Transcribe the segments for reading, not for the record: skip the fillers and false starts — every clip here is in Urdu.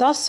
10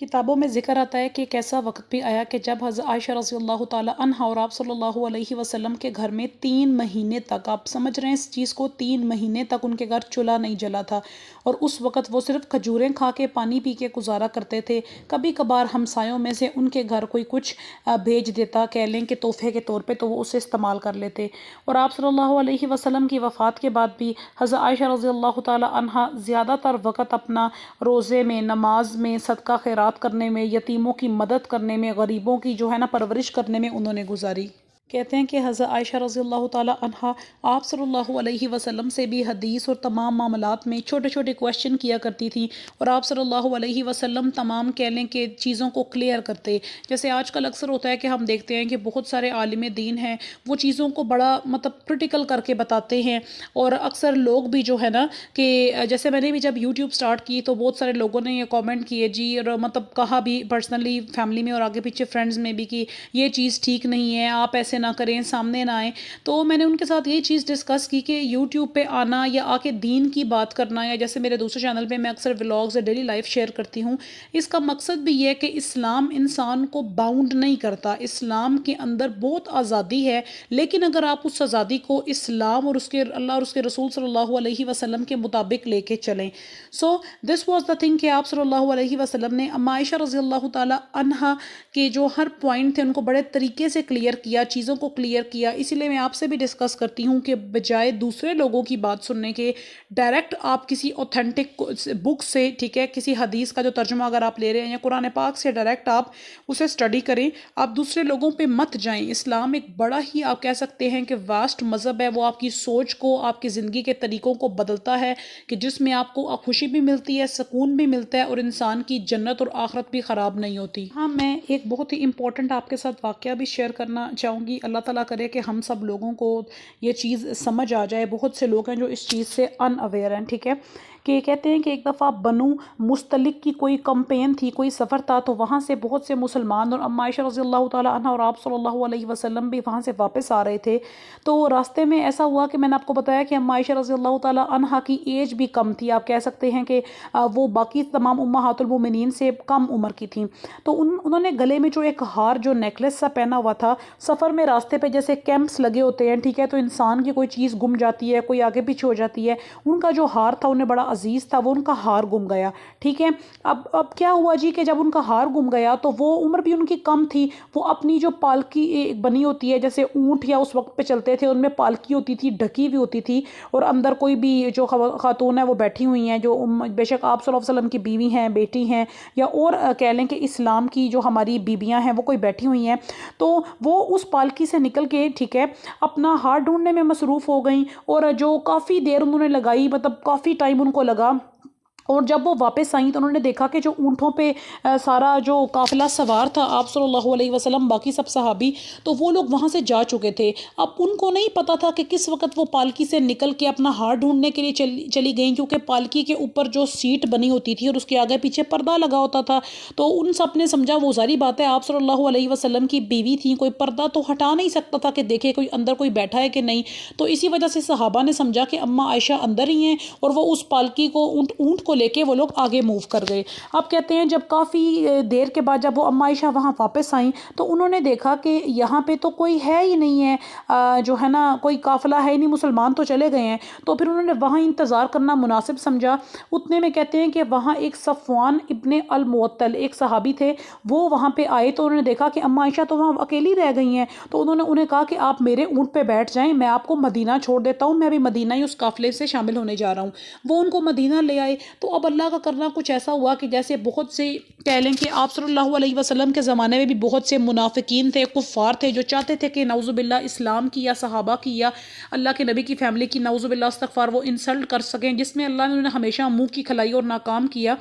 کتابوں میں ذکر آتا ہے کہ ایک ایسا وقت بھی آیا کہ جب حضرت عائشہ رضی اللہ تعالی عنہا اور آپ صلی اللہ علیہ وسلم کے گھر میں 3 مہینے تک، آپ سمجھ رہے ہیں اس چیز کو، 3 مہینے تک ان کے گھر چولہا نہیں جلا تھا، اور اس وقت وہ صرف کھجوریں کھا کے پانی پی کے گزارا کرتے تھے۔ کبھی کبھار ہمسایوں میں سے ان کے گھر کوئی کچھ بھیج دیتا، کہہ لیں کہ تحفے کے طور پہ، تو وہ اسے استعمال کر لیتے۔ اور آپ صلی اللہ علیہ وسلم کی وفات کے بعد بھی حضرت عائشہ رضی اللہ تعالی عنہا زیادہ تر وقت اپنا روزے میں، نماز میں، صدقہ خیرات کرنے میں، یتیموں کی مدد کرنے میں، غریبوں کی جو ہے نا پرورش کرنے میں انہوں نے گزاری۔ کہتے ہیں کہ حضرت عائشہ رضی اللہ تعالی عنہا آپ صلی اللہ علیہ وسلم سے بھی حدیث اور تمام معاملات میں چھوٹے چھوٹے کویشچن کیا کرتی تھی، اور آپ صلی اللہ علیہ وسلم تمام کہہ لیں کہ چیزوں کو کلیئر کرتے۔ جیسے آج کل اکثر ہوتا ہے کہ ہم دیکھتے ہیں کہ بہت سارے عالم دین ہیں، وہ چیزوں کو بڑا کرٹیکل کر کے بتاتے ہیں، اور اکثر لوگ بھی جو ہے نا کہ جیسے میں نے بھی جب یوٹیوب سٹارٹ کی تو بہت سارے لوگوں نے یہ کامنٹ کیے جی، اور کہا بھی پرسنلی، فیملی میں اور آگے پیچھے فرینڈز میں بھی، کہ یہ چیز ٹھیک نہیں ہے، آپ ایسے نہ کریں، سامنے نہ آئیں۔ تو میں نے ان کے ساتھ یہ چیز ڈسکس کی کہ یوٹیوب پہ آنا یا آ کے دین کی بات کرنا، یا جیسے میرے دوسرے چینل پہ میں اکثر ولاگز یا ڈیلی لائف شیئر کرتی ہوں، اس کا مقصد بھی یہ ہے کہ اسلام انسان کو باؤنڈ نہیں کرتا، اسلام کے اندر بہت آزادی ہے، لیکن اگر آپ اس آزادی کو اسلام اور اس کے اللہ اور اس کے رسول صلی اللہ علیہ وسلم کے مطابق لے کے چلیں۔ سو دس واز دا تھنگ کہ آپ صلی اللہ علیہ وسلم نے اما عائشہ رضی اللہ تعالی عنہا کے جو ہر پوائنٹ تھے ان کو بڑے طریقے سے کلیئر کیا، چیزوں کو کلیئر کیا۔ اسی لیے میں آپ سے بھی ڈسکس کرتی ہوں کہ بجائے دوسرے لوگوں کی بات سننے کے، ڈائریکٹ آپ کسی اوتھینٹک بک سے، ٹھیک ہے، کسی حدیث کا جو ترجمہ اگر آپ لے رہے ہیں یا قرآن پاک سے ڈائریکٹ آپ اسے اسٹڈی کریں، آپ دوسرے لوگوں پہ مت جائیں۔ اسلام ایک بڑا ہی آپ کہہ سکتے ہیں کہ واسٹ مذہب ہے، وہ آپ کی سوچ کو، آپ کی زندگی کے طریقوں کو بدلتا ہے، کہ جس میں آپ کو خوشی بھی ملتی ہے، سکون بھی ملتا ہے، اور انسان کی جنت اور آخرت بھی خراب نہیں ہوتی۔ ہاں، میں ایک بہت ہی امپورٹنٹ آپ کے ساتھ واقعہ بھی شیئر کرنا چاہوں گی۔ اللہ تعالیٰ کرے کہ ہم سب لوگوں کو یہ چیز سمجھ آ جائے۔ بہت سے لوگ ہیں جو اس چیز سے ان اویئر ہیں، ٹھیک ہے، کہ کہتے ہیں کہ ایک دفعہ بنو مستلق کی کوئی کمپین تھی، کوئی سفر تھا، تو وہاں سے بہت سے مسلمان اور اما عائشہ رضی اللہ تعالیٰ عنہ اور آپ صلی اللہ علیہ وسلم بھی وہاں سے واپس آ رہے تھے۔ تو راستے میں ایسا ہوا کہ میں نے آپ کو بتایا کہ اما عائشہ رضی اللہ تعالیٰ عنہ کی ایج بھی کم تھی، آپ کہہ سکتے ہیں کہ وہ باقی تمام امہات المومنین سے کم عمر کی تھیں۔ تو انہوں نے گلے میں جو ایک ہار، جو نیکلس سا پہنا ہوا تھا، سفر میں راستے پہ جیسے کیمپس لگے ہوتے ہیں، ٹھیک ہے، تو انسان کی کوئی چیز گم جاتی ہے، کوئی آگے پیچھے ہو جاتی ہے، ان کا جو ہار تھا انہیں بڑا عزیز تھا، وہ ان کا ہار گم گیا، ٹھیک ہے۔ اب کیا ہوا جی کہ جب ان کا ہار گم گیا تو وہ عمر بھی ان کی کم تھی، وہ اپنی جو پالکی بنی ہوتی ہے، جیسے اونٹ یا اس وقت پہ چلتے تھے، ان میں پالکی ہوتی تھی، ڈھکی ہوئی ہوتی تھی، اور اندر کوئی بھی جو خاتون ہے وہ بیٹھی ہوئی ہیں، جو بے شک آپ صلی اللہ علیہ وسلم کی بیوی ہیں، بیٹی ہیں، یا اور کہہ لیں کہ اسلام کی جو ہماری بیویاں ہیں وہ کوئی بیٹھی ہوئی ہیں، تو وہ اس پالکی سے نکل کے، ٹھیک ہے، اپنا ہار ڈھونڈنے میں مصروف ہو گئیں، اور جو کافی دیر انہوں نے لگائی، کافی ٹائم ان کو لگا، اور جب وہ واپس آئیں تو انہوں نے دیکھا کہ جو اونٹوں پہ سارا جو قافلہ سوار تھا، آپ صلی اللہ علیہ وسلم، باقی سب صحابی، تو وہ لوگ وہاں سے جا چکے تھے۔ اب ان کو نہیں پتا تھا کہ کس وقت وہ پالکی سے نکل کے اپنا ہار ڈھونڈنے کے لیے چلی گئیں، کیونکہ پالکی کے اوپر جو سیٹ بنی ہوتی تھی اور اس کے آگے پیچھے پردہ لگا ہوتا تھا، تو ان سب نے سمجھا وہ ظاہری بات ہے آپ صلی اللہ علیہ وسلم کی بیوی تھیں، کوئی پردہ تو ہٹا نہیں سکتا تھا کہ دیکھے کوئی اندر کوئی بیٹھا ہے کہ نہیں، تو اسی وجہ سے صحابہ نے سمجھا کہ اما عائشہ اندر ہی ہیں، اور وہ اس پالکی کو، اونٹ کو لے کے وہ لوگ آگے موو کر گئے۔ اب کہتے ہیں جب کافی دیر کے بعد جب وہ اما عائشہ وہاں واپس آئیں تو انہوں نے دیکھا کہ یہاں پہ تو کوئی ہے ہی نہیں ہے، جو ہے نا کوئی قافلہ ہے ہی نہیں، مسلمان تو چلے گئے ہیں، تو پھر انہوں نے وہاں انتظار کرنا مناسب سمجھا۔ اتنے میں کہتے ہیں کہ وہاں ایک صفوان ابن المعطل، ایک صحابی تھے، وہ وہاں پہ آئے، تو انہوں نے دیکھا کہ اما عائشہ تو وہاں اکیلی رہ گئی ہیں، تو انہوں نے انہیں کہا کہ آپ میرے اونٹ پہ بیٹھ جائیں، میں آپ کو مدینہ چھوڑ دیتا ہوں، میں بھی مدینہ ہی اس قافلے سے شامل ہونے جا رہا ہوں۔ وہ ان کو مدینہ لے آئے۔ تو اب اللہ کا کرنا کچھ ایسا ہوا کہ جیسے بہت سے کہہ لیں کہ آپ صلی اللہ علیہ وسلم کے زمانے میں بھی بہت سے منافقین تھے، کفار تھے، جو چاہتے تھے کہ نعوذ باللہ اسلام کی یا صحابہ کی یا اللہ کے نبی کی فیملی کی نعوذ باللہ استغفار وہ انسلٹ کر سکیں، جس میں اللہ نے انہیں ہمیشہ منہ کی کھلائی اور ناکام کیا۔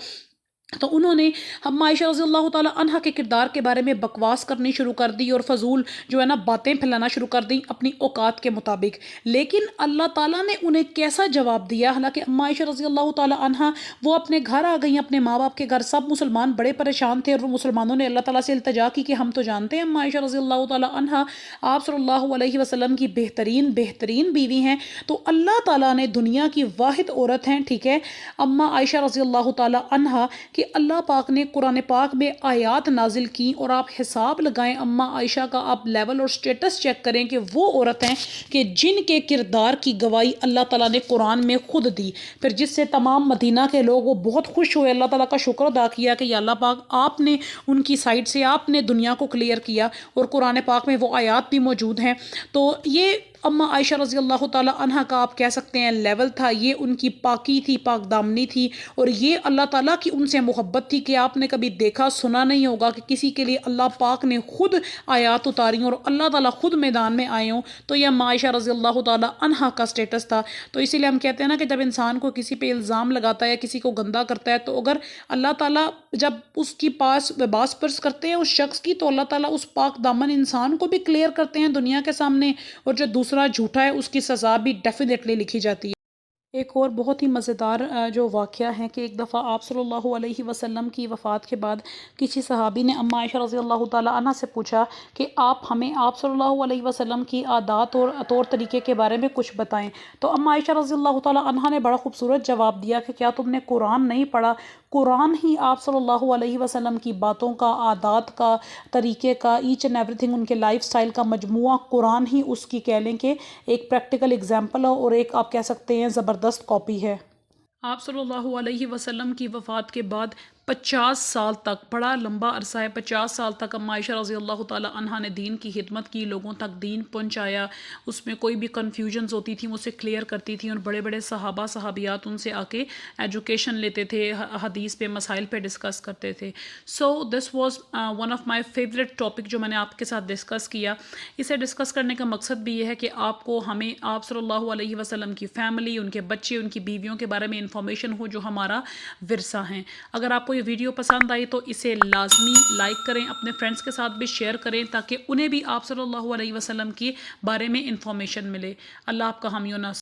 تو انہوں نے اما عائشہ رضی اللہ تعالیٰ عنہ کے کردار کے بارے میں بکواس کرنی شروع کر دی، اور فضول جو ہے نا باتیں پھیلانا شروع کر دی اپنی اوقات کے مطابق۔ لیکن اللہ تعالیٰ نے انہیں کیسا جواب دیا؟ حالانکہ اما عائشہ رضی اللہ تعالیٰ عنہ وہ اپنے گھر آ گئیں، اپنے ماں باپ کے گھر، سب مسلمان بڑے پریشان تھے، اور وہ مسلمانوں نے اللہ تعالیٰ سے التجا کی کہ ہم تو جانتے ہیں اما عائشہ رضی اللہ تعالیٰ عنہ آپ صلی اللہ علیہ وسلم کی بہترین بیوی ہیں، تو اللہ تعالیٰ نے دنیا کی واحد عورت ہیں، ٹھیک ہے، اما عائشہ رضی اللہ تعالیٰ عنہ کہ اللہ پاک نے قرآن پاک میں آیات نازل کی، اور آپ حساب لگائیں اماں عائشہ کا، آپ لیول اور سٹیٹس چیک کریں کہ وہ عورت ہیں کہ جن کے کردار کی گواہی اللہ تعالیٰ نے قرآن میں خود دی، پھر جس سے تمام مدینہ کے لوگ وہ بہت خوش ہوئے، اللہ تعالیٰ کا شکر ادا کیا کہ یا اللہ پاک آپ نے ان کی سائڈ سے آپ نے دنیا کو کلیئر کیا، اور قرآن پاک میں وہ آیات بھی موجود ہیں۔ تو یہ اماں عائشہ رضی اللہ تعالیٰ عنہ کا آپ کہہ سکتے ہیں لیول تھا، یہ ان کی پاکی تھی، پاک دامنی تھی، اور یہ اللہ تعالیٰ کی ان سے محبت تھی کہ آپ نے کبھی دیکھا سنا نہیں ہوگا کہ کسی کے لیے اللہ پاک نے خود آیات اتاری اور اللہ تعالیٰ خود میدان میں آئے ہوں۔ تو یہ اماں عائشہ رضی اللہ تعالیٰ عنہ کا سٹیٹس تھا۔ تو اسی لیے ہم کہتے ہیں نا کہ جب انسان کو کسی پہ الزام لگاتا ہے یا کسی کو گندا کرتا ہے، تو اگر اللہ تعالیٰ جب اس کی پاس باس پرس کرتے ہیں اس شخص کی، تو اللہ تعالیٰ اس پاک دامن انسان کو بھی کلیئر کرتے ہیں دنیا کے سامنے، اور جو دوسرا جھوٹا ہے اس کی سزا بھی ڈیفینیٹلی لکھی جاتی ہے۔ ایک اور بہت ہی مزیدار جو واقعہ ہے کہ ایک دفعہ آپ صلی اللہ علیہ وسلم کی وفات کے بعد کسی صحابی نے اماں عائشہ رضی اللہ تعالیٰ عنہ سے پوچھا کہ آپ ہمیں آپ صلی اللہ علیہ وسلم کی عادات اور طور طریقے کے بارے میں کچھ بتائیں۔ تو اماں عائشہ رضی اللہ تعالیٰ عنہ نے بڑا خوبصورت جواب دیا کہ کیا تم نے قرآن نہیں پڑھا؟ قرآن ہی آپ صلی اللہ علیہ وسلم کی باتوں کا، عادات کا، طریقے کا، ایچ اینڈ ایوری تھنگ، ان کے لائف سٹائل کا مجموعہ، قرآن ہی اس کی کہہ لیں کہ ایک پریکٹیکل اگزامپل ہے، اور ایک آپ کہہ سکتے ہیں زبردست کاپی ہے۔ آپ صلی اللہ علیہ وسلم کی وفات کے بعد 50 سال تک، بڑا لمبا عرصہ ہے، 50 سال تک اماں عائشہ رضی اللہ تعالیٰ عنہ نے دین کی خدمت کی، لوگوں تک دین پہنچایا، اس میں کوئی بھی کنفیوژنز ہوتی تھیں اسے کلیئر کرتی تھیں، اور بڑے بڑے صحابہ صحابیات ان سے آ کے ایجوکیشن لیتے تھے، حدیث پہ مسائل پہ ڈسکس کرتے تھے۔ So this was one of my favourite topic جو میں نے آپ کے ساتھ ڈسکس کیا۔ اسے ڈسکس کرنے کا مقصد بھی یہ ہے کہ آپ کو، ہمیں آپ صلی اللہ علیہ وسلم کی فیملی، ان کے بچے، ان کی بیویوں کے بارے میں انفارمیشن ہو جو ہمارا ورثہ ہیں۔ اگر آپ کو یہ ویڈیو پسند آئی تو اسے لازمی لائک کریں، اپنے فرینڈس کے ساتھ بھی شیئر کریں تاکہ انہیں بھی آپ صلی اللہ علیہ وسلم کے بارے میں انفارمیشن ملے۔ اللہ آپ کا حامی و ناصر۔